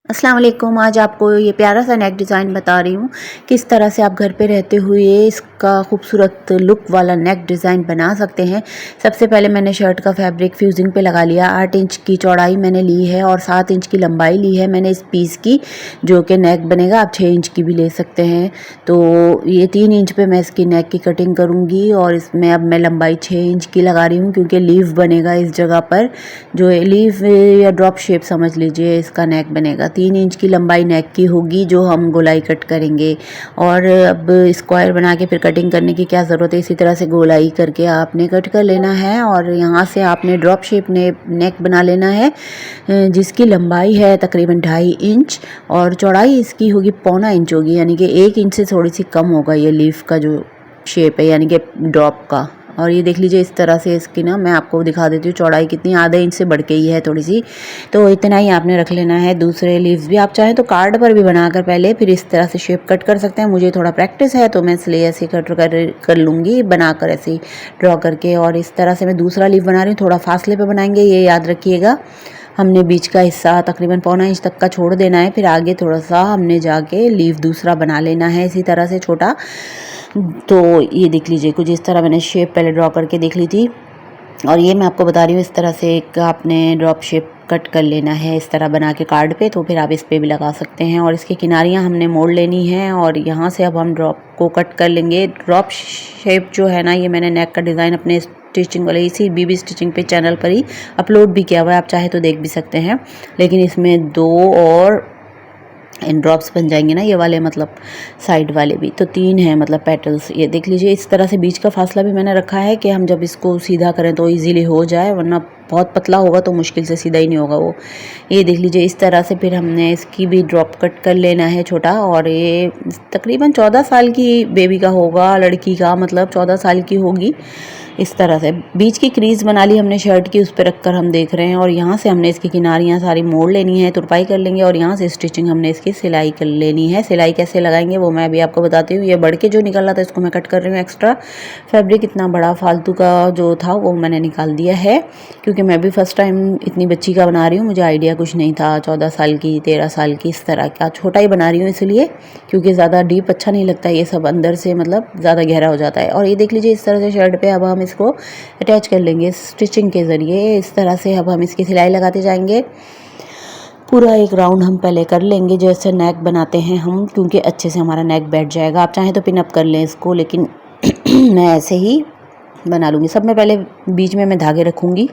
अस्सलाम वालेकुम। आज आपको ये प्यारा सा नेक डिज़ाइन बता रही हूँ किस तरह से आप घर पे रहते हुए इसका खूबसूरत लुक वाला नेक डिज़ाइन बना सकते हैं। सबसे पहले मैंने शर्ट का फैब्रिक फ्यूजिंग पे लगा लिया। 8 इंच की चौड़ाई मैंने ली है और 7 इंच की लंबाई ली है मैंने इस पीस की, जो कि नेक बनेगा। आप 6 इंच की भी ले सकते हैं। तो ये 3 इंच पे मैं इसकी नेक की कटिंग करूँगी और इसमें अब मैं लंबाई 6 इंच की लगा रही हूँ, क्योंकि लीव बनेगा इस जगह पर, जो लीव या ड्रॉप शेप समझ लीजिए इसका नेक बनेगा। 3 इंच की लंबाई नेक की होगी जो हम गोलाई कट करेंगे। और अब स्क्वायर बना के फिर कटिंग करने की क्या ज़रूरत है, इसी तरह से गोलाई करके आपने कट कर लेना है और यहाँ से आपने ड्रॉप शेप नेक बना लेना है, जिसकी लंबाई है तकरीबन 2.5 इंच और चौड़ाई इसकी होगी 1.25 इंच होगी, यानी कि 1 इंच से थोड़ी सी कम होगा ये लीफ का जो शेप है, यानी कि ड्रॉप का। और ये देख लीजिए इस तरह से इसकी ना मैं आपको दिखा देती हूँ चौड़ाई कितनी, आधे इंच से बढ़ के ही है थोड़ी सी। तो इतना ही आपने रख लेना है। दूसरे लीव्स भी आप चाहें तो कार्ड पर भी बनाकर पहले फिर इस तरह से शेप कट कर सकते हैं। मुझे थोड़ा प्रैक्टिस है तो मैं इसलिए ऐसे कट कर लूँगी, बनाकर ऐसे ही ड्रॉ करके। और इस तरह से मैं दूसरा लीव बना रही हूँ, थोड़ा फासले पर बनाएंगे, ये याद रखिएगा। हमने बीच का हिस्सा तकरीबन 1.25 इंच तक का छोड़ देना है, फिर आगे थोड़ा सा हमने जाके लीव दूसरा बना लेना है इसी तरह से छोटा। तो ये देख लीजिए कुछ इस तरह मैंने शेप पहले ड्रॉ करके देख ली थी और ये मैं आपको बता रही हूँ इस तरह से एक आपने ड्रॉप शेप कट कर लेना है इस तरह बना के कार्ड पे। तो फिर आप इस पे भी लगा सकते हैं और इसकी किनारियाँ हमने मोड़ लेनी है और यहाँ से अब हम ड्रॉप को कट कर लेंगे। ड्रॉप शेप जो है ना, ये मैंने नेक का डिज़ाइन अपने स्टिचिंग वाले इसी बीबी स्टिचिंग पे चैनल पर ही अपलोड भी किया हुआ है, आप चाहे तो देख भी सकते हैं। लेकिन इसमें 2 और इन ड्रॉप्स बन जाएंगे ना, ये वाले मतलब साइड वाले भी, तो 3 हैं मतलब पेटल्स। ये देख लीजिए इस तरह से बीच का फासला भी मैंने रखा है कि हम जब इसको सीधा करें तो इजीली हो जाए, वरना बहुत पतला होगा तो मुश्किल से सीधा ही नहीं होगा वो। ये देख लीजिए इस तरह से फिर हमने इसकी भी ड्रॉप कट कर लेना है छोटा। और ये तकरीबन 14 साल की बेबी का होगा, लड़की का मतलब 14 साल की होगी। इस तरह से बीच की क्रीज बना ली हमने शर्ट की, उस पर रखकर हम देख रहे हैं। और यहाँ से हमने इसकी किनारियाँ सारी मोड़ लेनी है, तुरपाई कर लेंगे और यहाँ से स्टिचिंग हमने इसकी सिलाई कर लेनी है। सिलाई कैसे लगाएंगे वो मैं अभी आपको बताती हूँ। ये बढ़ के जो निकल रहा था इसको मैं कट कर रही हूँ। एक्स्ट्रा फैब्रिक इतना बड़ा फालतू का जो था वो मैंने निकाल दिया है, क्योंकि मैं भी फर्स्ट टाइम इतनी बच्ची का बना रही हूँ, मुझे आइडिया कुछ नहीं था। 14 साल की 13 साल की इस तरह का छोटा ही बना रही हूँ इसलिए, क्योंकि ज़्यादा डीप अच्छा नहीं लगता, ये सब अंदर से मतलब ज़्यादा गहरा हो जाता है। और ये देख लीजिए इस तरह से शर्ट पे अब हम इसको अटैच कर लेंगे स्टिचिंग के ज़रिए। इस तरह से अब हम इसकी सिलाई लगाते जाएंगे। पूरा एक राउंड हम पहले कर लेंगे जैसे नेक बनाते हैं हम, क्योंकि अच्छे से हमारा नेक बैठ जाएगा। आप चाहें तो पिन अप कर लें इसको, लेकिन मैं ऐसे ही बना लूँगी। सब में पहले बीच में मैं धागे रखूँगी।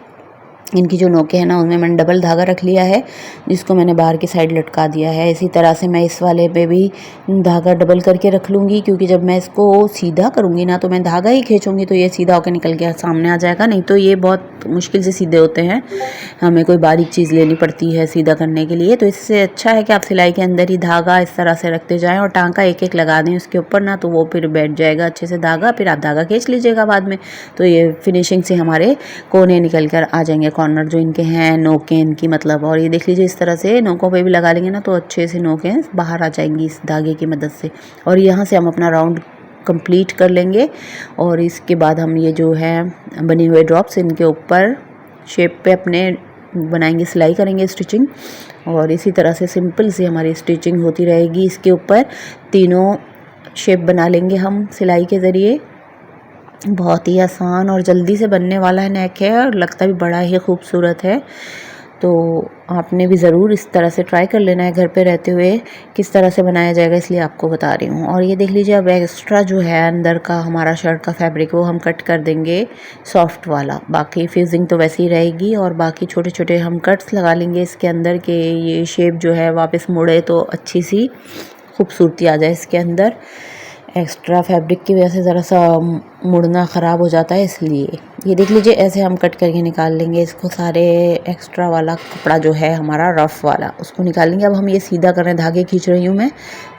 इनकी जो नोकें हैं ना उनमें मैंने डबल धागा रख लिया है, जिसको मैंने बाहर की साइड लटका दिया है। इसी तरह से मैं इस वाले पे भी धागा डबल करके रख लूँगी, क्योंकि जब मैं इसको सीधा करूँगी ना तो मैं धागा ही खींचूँगी तो ये सीधा होकर निकल के सामने आ जाएगा, नहीं तो ये बहुत मुश्किल से सीधे होते हैं, हमें कोई बारीक चीज़ लेनी पड़ती है सीधा करने के लिए। तो इससे अच्छा है कि आप सिलाई के अंदर ही धागा इस तरह से रखते जाएँ और टांका एक एक लगा दें उसके ऊपर ना, तो वो फिर बैठ जाएगा अच्छे से धागा। फिर आप धागा खींच लीजिएगा बाद में, तो ये फिनिशिंग से हमारे कोने निकल कर आ जाएंगे, कॉर्नर जो इनके हैं नोकें इनकी मतलब। और ये देख लीजिए इस तरह से नोकों पे भी लगा लेंगे ना तो अच्छे से नोकें बाहर आ जाएंगी इस धागे की मदद से। और यहाँ से हम अपना राउंड कंप्लीट कर लेंगे और इसके बाद हम ये जो है बने हुए ड्रॉप्स इनके ऊपर शेप पे अपने बनाएंगे, सिलाई करेंगे स्टिचिंग। और इसी तरह से सिंपल सी हमारी स्टिचिंग होती रहेगी। इसके ऊपर तीनों शेप बना लेंगे हम सिलाई के ज़रिए। बहुत ही आसान और जल्दी से बनने वाला है नेक है और लगता भी बड़ा ही खूबसूरत है। तो आपने भी ज़रूर इस तरह से ट्राई कर लेना है घर पे रहते हुए, किस तरह से बनाया जाएगा इसलिए आपको बता रही हूँ। और ये देख लीजिए अब एक्स्ट्रा जो है अंदर का हमारा शर्ट का फैब्रिक वो हम कट कर देंगे सॉफ्ट वाला, बाकी फ्यूजिंग तो वैसे ही रहेगी। और बाकी छोटे छोटे हम कट्स लगा लेंगे इसके अंदर के ये शेप जो है वापस मुड़े तो अच्छी सी खूबसूरती आ जाए इसके अंदर। एक्स्ट्रा फैब्रिक की वजह से ज़रा सा मुड़ना ख़राब हो जाता है, इसलिए ये देख लीजिए ऐसे हम कट करके निकाल लेंगे इसको। सारे एक्स्ट्रा वाला कपड़ा जो है हमारा रफ़ वाला उसको निकाल लेंगे। अब हम ये सीधा कर रहे हैं, धागे खींच रही हूँ मैं,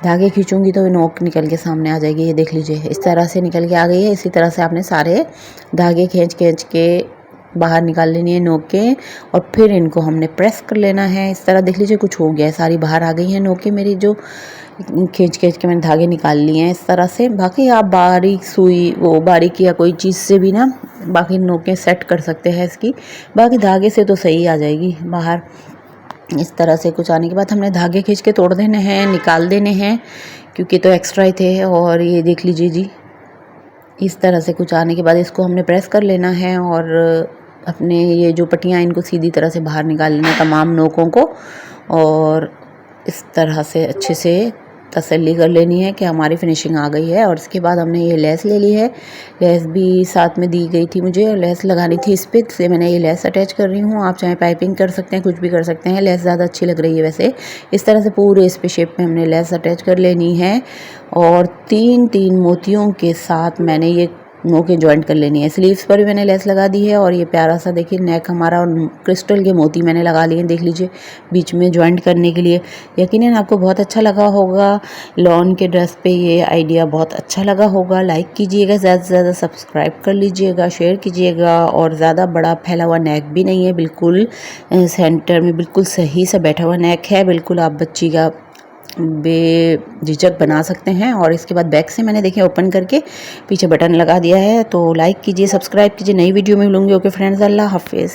धागे खींचूंगी तो नोक निकल के सामने आ जाएगी। ये देख लीजिए इस तरह से निकल के आ गई है। इसी तरह से आपने सारे धागे खींच के बाहर निकाल लेनी है नोकें और फिर इनको हमने प्रेस कर लेना है। इस तरह देख लीजिए कुछ हो गया है, सारी बाहर आ गई हैं नोकें मेरी, जो खींच के मैंने धागे निकाल लिए हैं इस तरह से। बाकी आप बारीक सुई वो बारीक या कोई चीज़ से भी ना बाकी नोकें सेट कर सकते हैं इसकी, बाकी धागे से तो सही आ जाएगी बाहर। इस तरह से कुछ आने के बाद हमने धागे खींच के तोड़ देने हैं, निकाल देने हैं, क्योंकि तो एक्स्ट्रा ही थे। और ये देख लीजिए जी, इस तरह से कुछ आने के बाद इसको हमने प्रेस कर लेना है और अपने ये जो पट्टियाँ इनको सीधी तरह से बाहर निकाल लेना, तमाम नोकों को, और इस तरह से अच्छे से तसल्ली कर लेनी है कि हमारी फिनिशिंग आ गई है। और इसके बाद हमने ये लेस ले ली है, लेस भी साथ में दी गई थी मुझे, और लेस लगानी थी इस पे, इसलिए मैंने ये लेस अटैच कर रही हूँ। आप चाहे पाइपिंग कर सकते हैं, कुछ भी कर सकते हैं, लेस ज़्यादा अच्छी लग रही है वैसे। इस तरह से पूरे इस पे शेप में हमने लेस अटैच कर लेनी है और 3-3 मोतियों के साथ मैंने ये नोकें जॉइंट कर लेनी है। स्लीव्स पर भी मैंने लेस लगा दी है और ये प्यारा सा देखिए नेक हमारा, और क्रिस्टल के मोती मैंने लगा लिए हैं, देख लीजिए, बीच में जॉइंट करने के लिए। यकीनन आपको बहुत अच्छा लगा होगा, लॉन के ड्रेस पे ये आइडिया बहुत अच्छा लगा होगा। लाइक कीजिएगा, ज़्यादा से ज़्यादा सब्सक्राइब कर लीजिएगा, शेयर कीजिएगा। और ज़्यादा बड़ा फैला हुआ नेक भी नहीं है, बिल्कुल सेंटर में बिल्कुल सही सा बैठा हुआ नेक है, बिल्कुल आप बच्ची का बेझिझक बना सकते हैं। और इसके बाद बैक से मैंने देखिए ओपन करके पीछे बटन लगा दिया है। तो लाइक कीजिए, सब्सक्राइब कीजिए, नई वीडियो में मिलूंगी। ओके फ्रेंड्स, अल्लाह हाफिज़।